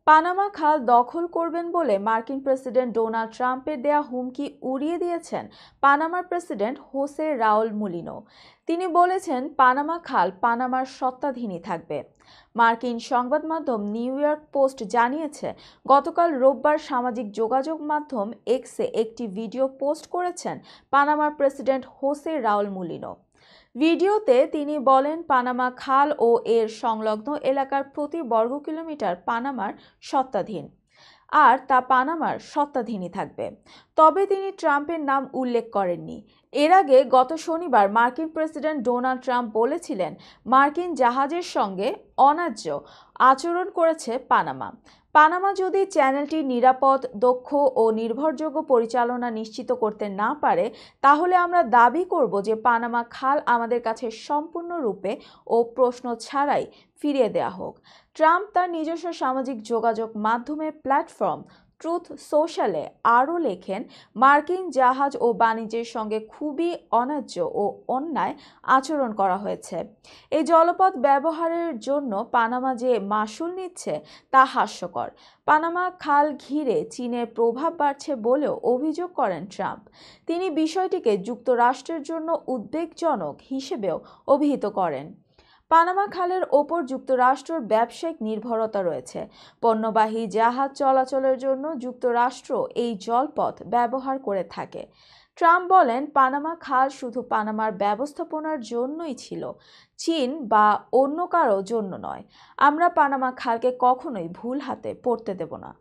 Panama খাল দখল করবেন বলে মার্কিন প্রেসিডেন্ট ডোনাল্ড ট্রাম্পের দেয়া হুমকি উড়িয়ে দিয়েছেন পানামার প্রেসিডেন্ট হোসে রাউল মুলিনো। তিনি বলেছেন, পানামা খাল পানামার সত্ত্বাধীনই থাকবে। মার্কিন সংবাদ মাধ্যম নিউ ইয়র্ক পোস্ট জানিয়েছে, গতকাল রোববার সামাজিক যোগাযোগ মাধ্যম এক্সে একটি ভিডিও পোস্ট করেছেন পানামার প্রেসিডেন্ট হোসে রাউল মুলিনো। ভিডিওতে তিনি বলেন, পানামা খাল ও এর সংলগ্ন এলাকার প্রতি বর্গ কিলোমিটার পানামার সত্ত্বাধীন, আর তা পানামার সত্ত্বাধীনই থাকবে। তবে তিনি ট্রাম্পের নাম উল্লেখ করেননি। এর আগে গত শনিবার মার্কিন প্রেসিডেন্ট ডোনাল্ড ট্রাম্প বলেছিলেন, মার্কিন জাহাজের সঙ্গে অন্যায্য আচরণ করেছে পানামা। পানামা যদি চ্যানেলটির নিরাপদ, দক্ষ ও নির্ভরযোগ্য পরিচালনা নিশ্চিত করতে না পারে, তাহলে আমরা দাবি করব যে পানামা খাল আমাদের কাছে সম্পূর্ণরূপে ও প্রশ্ন ছাড়াই ফিরিয়ে দেওয়া হোক। ট্রাম্প তার নিজস্ব সামাজিক যোগাযোগ মাধ্যমের প্ল্যাটফর্ম ট্রুথ সোশ্যালে আরও লেখেন, মার্কিন জাহাজ ও বাণিজ্যের সঙ্গে খুবই অন্যায্য ও অন্যায় আচরণ করা হয়েছে। এই জলপথ ব্যবহারের জন্য পানামা যে মাশুল নিচ্ছে তা হাস্যকর। পানামা খাল ঘিরে চীনের প্রভাব বাড়ছে বলেও অভিযোগ করেন ট্রাম্প। তিনি বিষয়টিকে যুক্তরাষ্ট্রের জন্য উদ্বেগজনক হিসেবেও অভিহিত করেন। পানামা খালের ওপর যুক্তরাষ্ট্রের ব্যবসায়িক নির্ভরতা রয়েছে। পণ্যবাহী জাহাজ চলাচলের জন্য যুক্তরাষ্ট্র এই জলপথ ব্যবহার করে থাকে। ট্রাম্প বলেন, পানামা খাল শুধু পানামার ব্যবস্থাপনার জন্যই ছিল, চীন বা অন্য কারো জন্য নয়। আমরা পানামা খালকে কখনোই ভুল হাতে পড়তে দেব না।